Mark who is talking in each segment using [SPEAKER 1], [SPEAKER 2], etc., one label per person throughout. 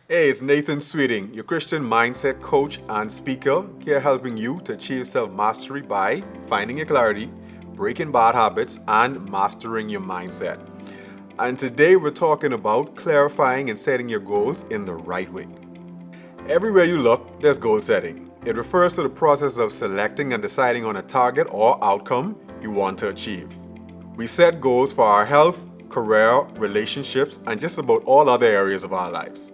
[SPEAKER 1] Hey, it's Nathan Sweeting, your Christian mindset coach and speaker, here helping you to achieve self mastery by finding your clarity, breaking bad habits, and mastering your mindset. And today we're talking about clarifying and setting your goals in the right way. Everywhere you look, there's goal setting. It refers to the process of selecting and deciding on a target or outcome you want to achieve. We set goals for our health, career, relationships, and just about all other areas of our lives.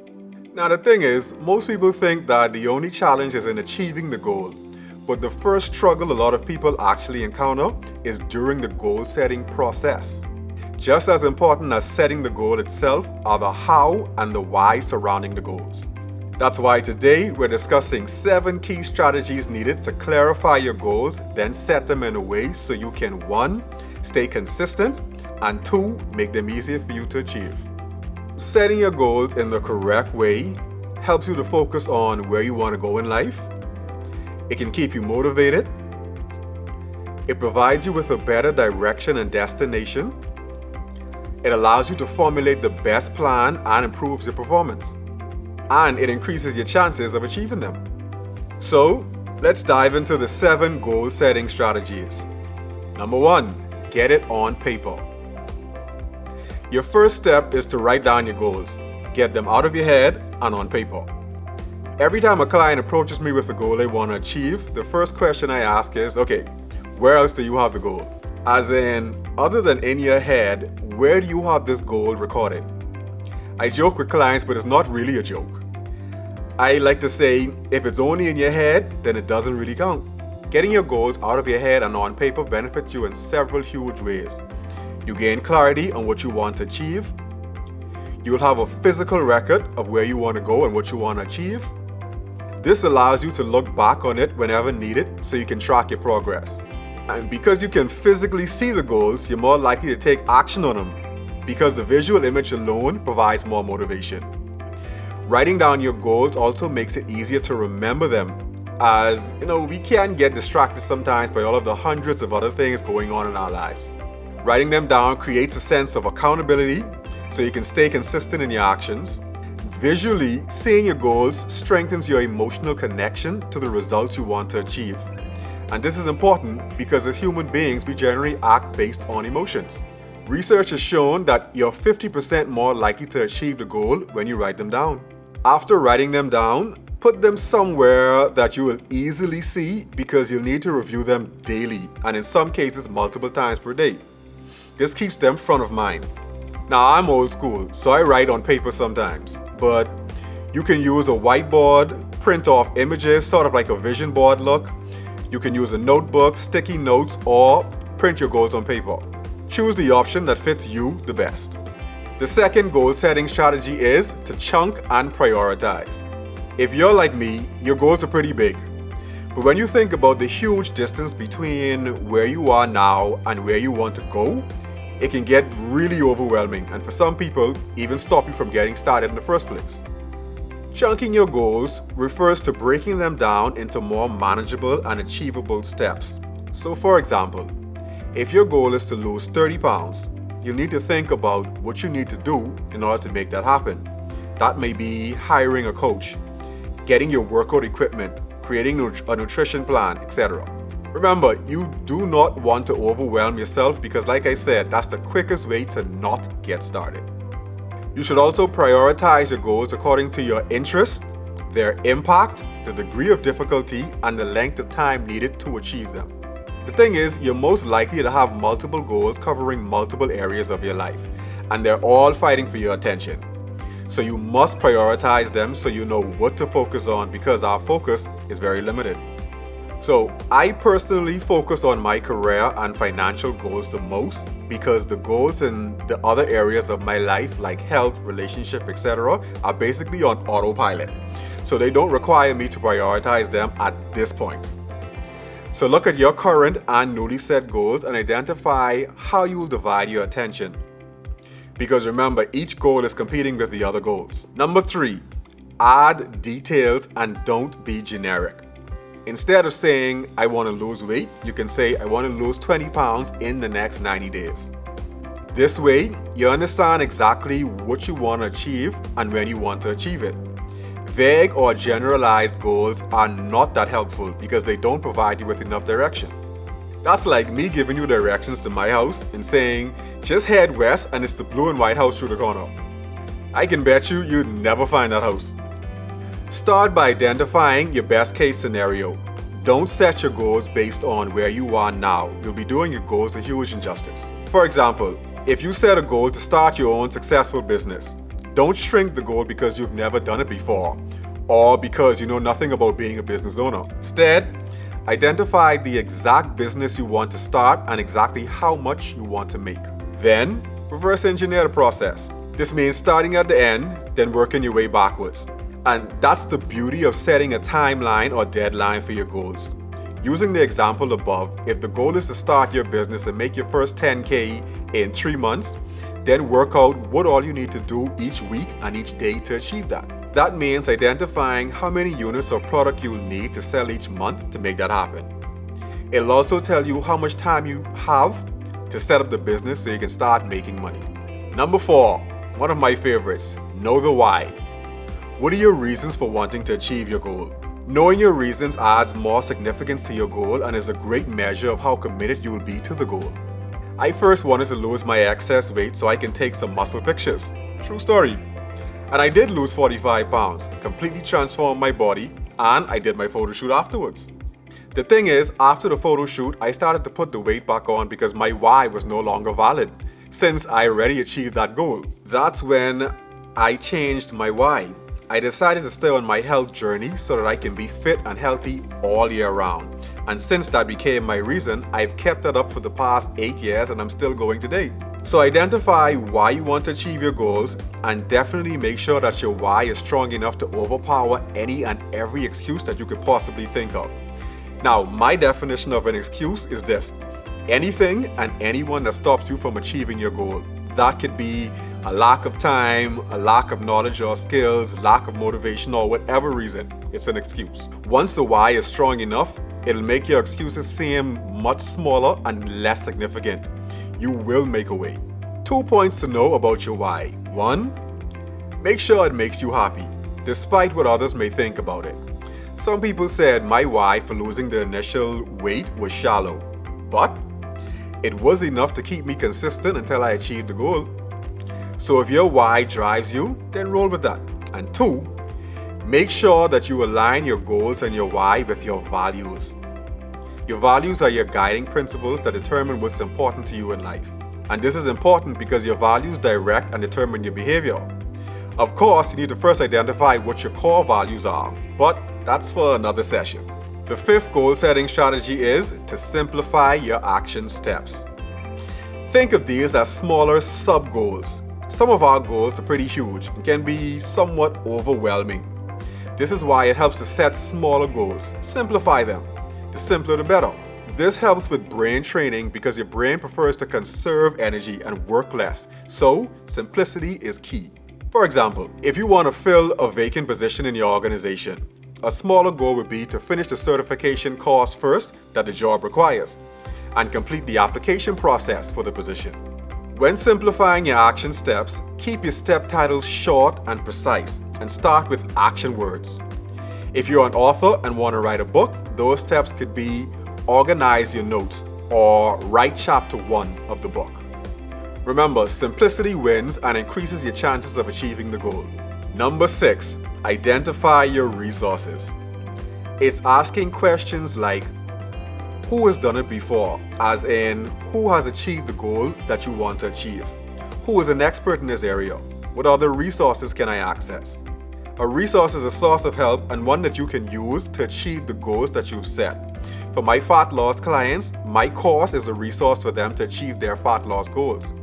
[SPEAKER 1] Now, the thing is, most people think that the only challenge is in achieving the goal, but the first struggle a lot of people actually encounter is during the goal setting process. Just as important as setting the goal itself are the how and the why surrounding the goals. That's why today we're discussing 7 key strategies needed to clarify your goals, then set them in a way so you can 1. Stay consistent, and 2. Make them easier for you to achieve. Setting your goals in the correct way helps you to focus on where you want to go in life. It can keep you motivated. It provides you with a better direction and destination. It allows you to formulate the best plan and improves your performance. And it increases your chances of achieving them. So, let's dive into the 7 goal setting strategies. Number 1, get it on paper. Your first step is to write down your goals. Get them out of your head and on paper. Every time a client approaches me with a goal they want to achieve, the first question I ask is, okay, where else do you have the goal? As in, other than in your head, where do you have this goal recorded? I joke with clients, but it's not really a joke. I like to say, if it's only in your head, then it doesn't really count. Getting your goals out of your head and on paper benefits you in several huge ways. You gain clarity on what you want to achieve. You'll have a physical record of where you want to go and what you want to achieve. This allows you to look back on it whenever needed so you can track your progress. And because you can physically see the goals, you're more likely to take action on them because the visual image alone provides more motivation. Writing down your goals also makes it easier to remember them, as we can get distracted sometimes by all of the hundreds of other things going on in our lives. Writing them down creates a sense of accountability so you can stay consistent in your actions. Visually, seeing your goals strengthens your emotional connection to the results you want to achieve. And this is important because as human beings, we generally act based on emotions. Research has shown that you're 50% more likely to achieve the goal when you write them down. After writing them down, put them somewhere that you will easily see because you'll need to review them daily and in some cases multiple times per day. This keeps them front of mind. Now, I'm old school, so I write on paper sometimes, but you can use a whiteboard, print off images, sort of like a vision board look. You can use a notebook, sticky notes, or print your goals on paper. Choose the option that fits you the best. The second goal setting strategy is to chunk and prioritize. If you're like me, your goals are pretty big. But when you think about the huge distance between where you are now and where you want to go, it can get really overwhelming and for some people, even stop you from getting started in the first place. Chunking your goals refers to breaking them down into more manageable and achievable steps. So for example, if your goal is to lose 30 pounds, you need to think about what you need to do in order to make that happen. That may be hiring a coach, getting your workout equipment, creating a nutrition plan, etc. Remember, you do not want to overwhelm yourself because, like I said, that's the quickest way to not get started. You should also prioritize your goals according to your interest, their impact, the degree of difficulty, and the length of time needed to achieve them. The thing is, you're most likely to have multiple goals covering multiple areas of your life, and they're all fighting for your attention. So you must prioritize them so you know what to focus on because our focus is very limited. So I personally focus on my career and financial goals the most because the goals in the other areas of my life like health, relationship, etc. are basically on autopilot. So they don't require me to prioritize them at this point. So look at your current and newly set goals and identify how you will divide your attention. Because remember, each goal is competing with the other goals. Number 3, add details and don't be generic. Instead of saying, I want to lose weight, you can say, I want to lose 20 pounds in the next 90 days. This way, you understand exactly what you want to achieve and when you want to achieve it. Vague or generalized goals are not that helpful because they don't provide you with enough direction. That's like me giving you directions to my house and saying, just head west and it's the blue and white house through the corner. I can bet you'd never find that house. Start by identifying your best case scenario. Don't set your goals based on where you are now. You'll be doing your goals a huge injustice. For example, if you set a goal to start your own successful business, don't shrink the goal because you've never done it before or because you know nothing about being a business owner. Instead, identify the exact business you want to start and exactly how much you want to make. Then, reverse engineer the process. This means starting at the end, then working your way backwards. And that's the beauty of setting a timeline or deadline for your goals. Using the example above, if the goal is to start your business and make your first 10K in 3 months, then work out what all you need to do each week and each day to achieve that. That means identifying how many units of product you'll need to sell each month to make that happen. It'll also tell you how much time you have to set up the business so you can start making money. Number 4, one of my favorites, know the why. What are your reasons for wanting to achieve your goal? Knowing your reasons adds more significance to your goal and is a great measure of how committed you will be to the goal. I first wanted to lose my excess weight so I can take some muscle pictures. True story. And I did lose 45 pounds, completely transformed my body, and I did my photo shoot afterwards. The thing is, after the photo shoot, I started to put the weight back on because my why was no longer valid, since I already achieved that goal. That's when I changed my why. I decided to stay on my health journey so that I can be fit and healthy all year round. And since that became my reason, I've kept that up for the past 8 years and I'm still going today. So identify why you want to achieve your goals and definitely make sure that your why is strong enough to overpower any and every excuse that you could possibly think of. Now, my definition of an excuse is this: anything and anyone that stops you from achieving your goal. That could be a lack of time, a lack of knowledge or skills, lack of motivation, or whatever reason. It's an excuse. Once the why is strong enough, it'll make your excuses seem much smaller and less significant. You will make a way. 2 points to know about your why. 1, make sure it makes you happy, despite what others may think about it. Some people said my why for losing the initial weight was shallow, but it was enough to keep me consistent until I achieved the goal. So if your why drives you, then roll with that. And 2, make sure that you align your goals and your why with your values. Your values are your guiding principles that determine what's important to you in life. And this is important because your values direct and determine your behavior. Of course, you need to first identify what your core values are, but that's for another session. The 5th goal setting strategy is to simplify your action steps. Think of these as smaller sub-goals. Some of our goals are pretty huge and can be somewhat overwhelming. This is why it helps to set smaller goals. Simplify them. The simpler the better. This helps with brain training because your brain prefers to conserve energy and work less, so simplicity is key. For example, if you want to fill a vacant position in your organization, a smaller goal would be to finish the certification course first that the job requires and complete the application process for the position. When simplifying your action steps, keep your step titles short and precise and start with action words. If you're an author and want to write a book, those steps could be organize your notes or write chapter 1 of the book. Remember, simplicity wins and increases your chances of achieving the goal. Number 6, identify your resources. It's asking questions like, who has done it before? As in, who has achieved the goal that you want to achieve? Who is an expert in this area? What other resources can I access? A resource is a source of help and one that you can use to achieve the goals that you've set. For my fat loss clients, my course is a resource for them to achieve their fat loss goals.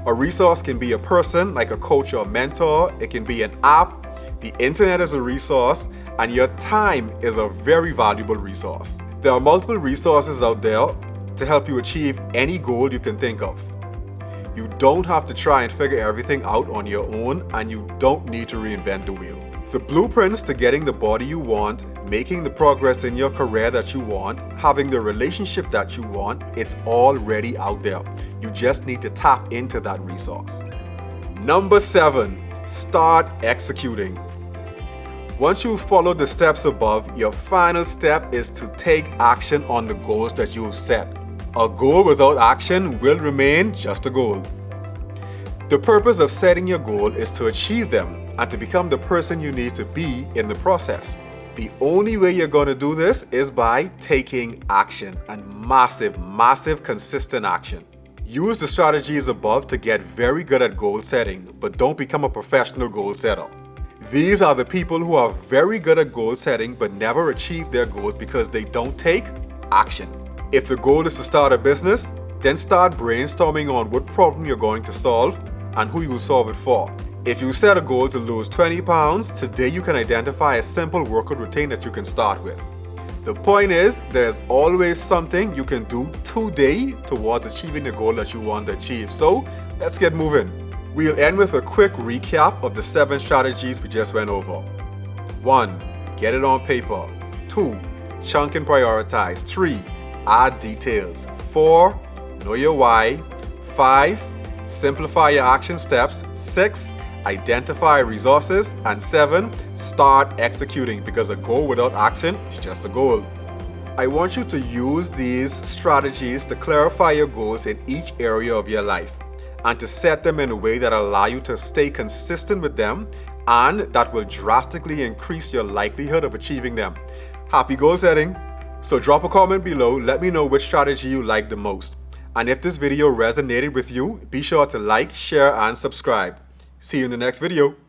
[SPEAKER 1] A resource can be a person, like a coach or mentor. It can be an app. The internet is a resource, and your time is a very valuable resource. There are multiple resources out there to help you achieve any goal you can think of. You don't have to try and figure everything out on your own, and you don't need to reinvent the wheel. The blueprints to getting the body you want, making the progress in your career that you want, having the relationship that you want, it's already out there. You just need to tap into that resource. Number 7, start executing. Once you follow the steps above, your final step is to take action on the goals that you have set. A goal without action will remain just a goal. The purpose of setting your goal is to achieve them and to become the person you need to be in the process. The only way you're going to do this is by taking action, and massive, consistent action. Use the strategies above to get very good at goal setting, but don't become a professional goal setter. These are the people who are very good at goal setting but never achieve their goals because they don't take action. If the goal is to start a business, then start brainstorming on what problem you're going to solve and who you will solve it for. If you set a goal to lose 20 pounds, today you can identify a simple workout routine that you can start with. The point is, there's always something you can do today towards achieving the goal that you want to achieve. So let's get moving. We'll end with a quick recap of the 7 strategies we just went over. 1. Get it on paper. 2. Chunk and prioritize. 3. Add details. 4. Know your why. 5. Simplify your action steps. 6. Identify resources. And 7. Start executing, because a goal without action is just a goal. I want you to use these strategies to clarify your goals in each area of your life and to set them in a way that allow you to stay consistent with them, and that will drastically increase your likelihood of achieving them. Happy goal setting! So drop a comment below, let me know which strategy you like the most. And if this video resonated with you, be sure to like, share, and subscribe. See you in the next video.